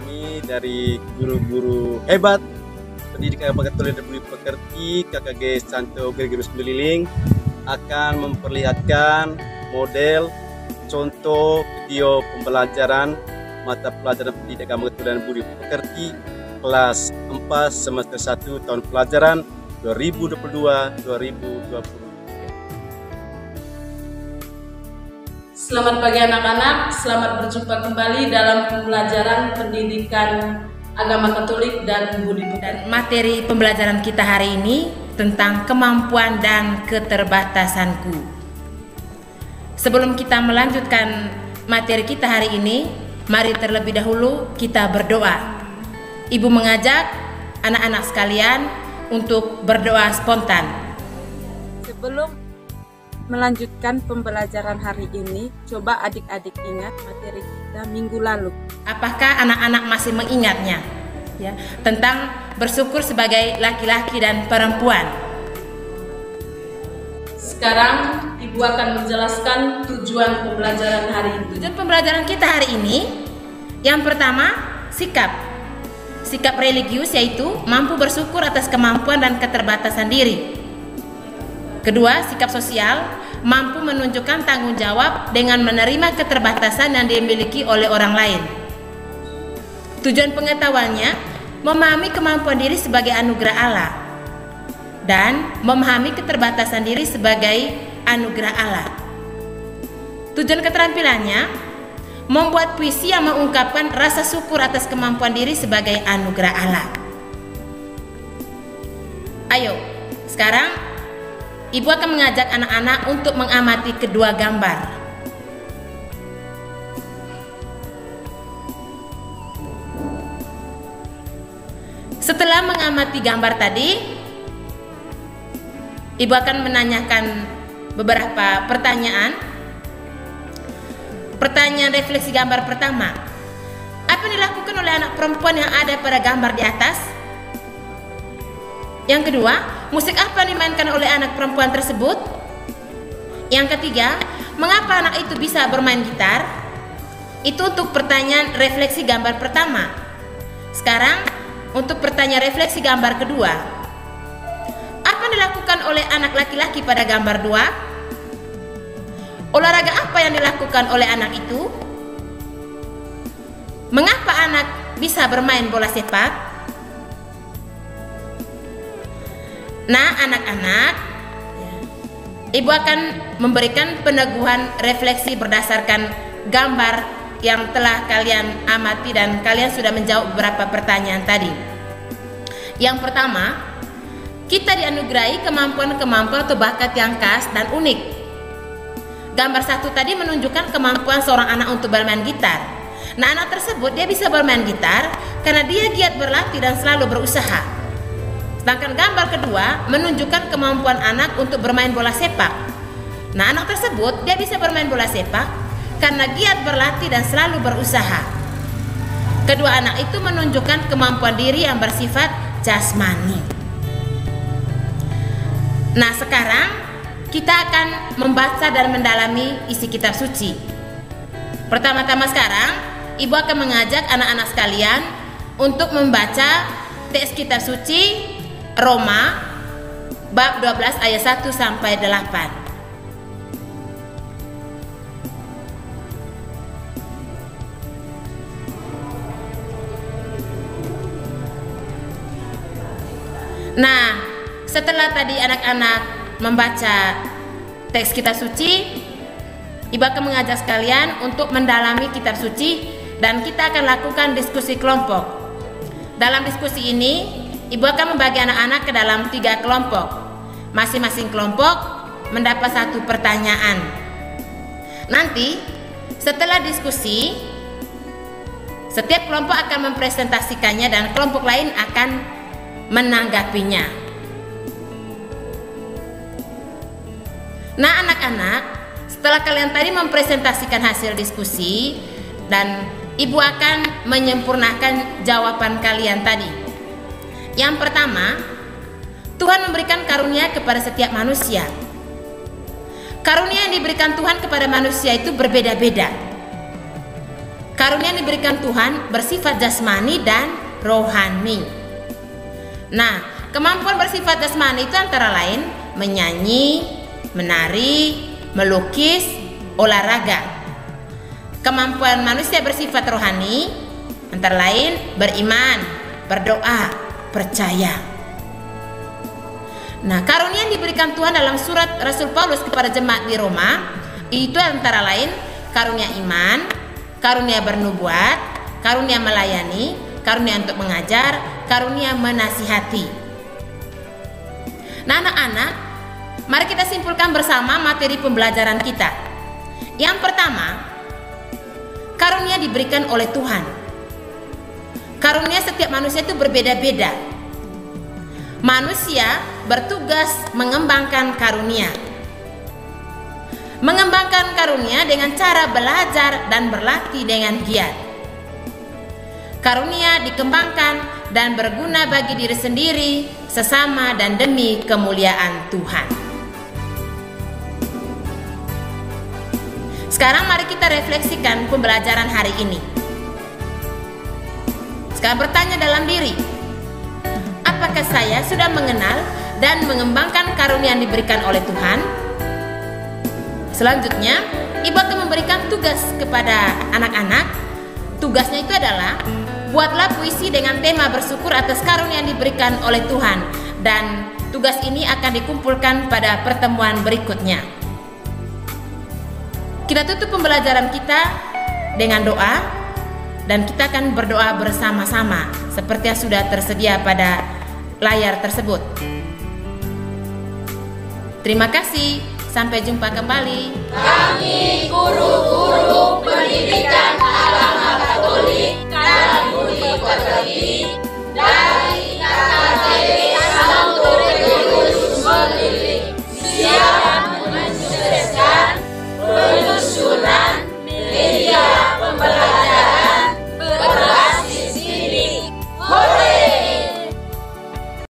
Kami dari guru-guru hebat Pendidikan Bakat Tulis dan Budi Pekerti KKG Santo Gregorius Meliling akan memperlihatkan model contoh video pembelajaran mata pelajaran Pendidikan Bakat Tulis dan Budi Pekerti kelas 4 semester 1 tahun pelajaran 2022-2023. Selamat pagi anak-anak, selamat berjumpa kembali dalam pembelajaran pendidikan agama Katolik dan budi pekerti. Materi pembelajaran kita hari ini tentang kemampuan dan keterbatasanku. Sebelum kita melanjutkan materi kita hari ini, mari terlebih dahulu kita berdoa. Ibu mengajak anak-anak sekalian untuk berdoa spontan. Sebelum melanjutkan pembelajaran hari ini, coba adik-adik ingat materi kita minggu lalu. Apakah anak-anak masih mengingatnya? Ya, tentang bersyukur sebagai laki-laki dan perempuan. Sekarang Ibu akan menjelaskan tujuan pembelajaran hari ini. Tujuan pembelajaran kita hari ini, yang pertama, sikap. Sikap religius yaitu mampu bersyukur atas kemampuan dan keterbatasan diri. Kedua, sikap sosial, mampu menunjukkan tanggung jawab dengan menerima keterbatasan yang dimiliki oleh orang lain. Tujuan pengetahuannya, memahami kemampuan diri sebagai anugerah Allah dan memahami keterbatasan diri sebagai anugerah Allah. Tujuan keterampilannya, membuat puisi yang mengungkapkan rasa syukur atas kemampuan diri sebagai anugerah Allah. Ayo, sekarang Ibu akan mengajak anak-anak untuk mengamati kedua gambar. Setelah mengamati gambar tadi, Ibu akan menanyakan beberapa pertanyaan. Pertanyaan refleksi gambar pertama, apa yang dilakukan oleh anak perempuan yang ada pada gambar di atas? Yang kedua, musik apa yang dimainkan oleh anak perempuan tersebut? Yang ketiga, mengapa anak itu bisa bermain gitar? Itu untuk pertanyaan refleksi gambar pertama. Sekarang, untuk pertanyaan refleksi gambar kedua. Apa yang dilakukan oleh anak laki-laki pada gambar 2? Olahraga apa yang dilakukan oleh anak itu? Mengapa anak bisa bermain bola sepak? Nah, anak-anak, Ibu akan memberikan peneguhan refleksi berdasarkan gambar yang telah kalian amati dan kalian sudah menjawab beberapa pertanyaan tadi. Yang pertama, kita dianugerahi kemampuan-kemampuan atau bakat yang khas dan unik. Gambar 1 tadi menunjukkan kemampuan seorang anak untuk bermain gitar. Nah, anak tersebut dia bisa bermain gitar karena dia giat berlatih dan selalu berusaha. Sedangkan gambar kedua menunjukkan kemampuan anak untuk bermain bola sepak. Nah, anak tersebut dia bisa bermain bola sepak karena giat berlatih dan selalu berusaha. Kedua anak itu menunjukkan kemampuan diri yang bersifat jasmani. Nah, sekarang kita akan membaca dan mendalami isi kitab suci. Pertama-tama sekarang, Ibu akan mengajak anak-anak sekalian untuk membaca teks kitab suci Roma bab 12 ayat 1 sampai 8. Nah, setelah tadi anak-anak membaca teks kitab suci, Ibu akan mengajak sekalian untuk mendalami kitab suci dan kita akan lakukan diskusi kelompok. Dalam diskusi ini, Ibu akan membagi anak-anak ke dalam 3 kelompok. Masing-masing kelompok mendapat 1 pertanyaan. Nanti, setelah diskusi, setiap kelompok akan mempresentasikannya dan kelompok lain akan menanggapinya. Nah, anak-anak, setelah kalian tadi mempresentasikan hasil diskusi dan Ibu akan menyempurnakan jawaban kalian tadi. Yang pertama, Tuhan memberikan karunia kepada setiap manusia. Karunia yang diberikan Tuhan kepada manusia itu berbeda-beda. Karunia yang diberikan Tuhan bersifat jasmani dan rohani. Nah, kemampuan bersifat jasmani itu antara lain menyanyi, menari, melukis, olahraga. Kemampuan manusia bersifat rohani antara lain beriman, berdoa, percaya. Nah, karunia yang diberikan Tuhan dalam surat Rasul Paulus kepada jemaat di Roma itu antara lain karunia iman, karunia bernubuat, karunia melayani, karunia untuk mengajar, karunia menasihati. Nah, anak-anak, mari kita simpulkan bersama materi pembelajaran kita. Yang pertama, karunia diberikan oleh Tuhan. Karunia setiap manusia itu berbeda-beda. Manusia bertugas mengembangkan karunia. Mengembangkan karunia dengan cara belajar dan berlatih dengan giat. Karunia dikembangkan dan berguna bagi diri sendiri, sesama, dan demi kemuliaan Tuhan. Sekarang mari kita refleksikan pembelajaran hari ini. Sekarang bertanya dalam diri, apakah saya sudah mengenal dan mengembangkan karunia yang diberikan oleh Tuhan? Selanjutnya, Ibu akan memberikan tugas kepada anak-anak. Tugasnya itu adalah buatlah puisi dengan tema bersyukur atas karunia yang diberikan oleh Tuhan, dan tugas ini akan dikumpulkan pada pertemuan berikutnya. Kita tutup pembelajaran kita dengan doa, dan kita akan berdoa bersama-sama seperti yang sudah tersedia pada layar tersebut. Terima kasih, sampai jumpa kembali. Kami guru-guru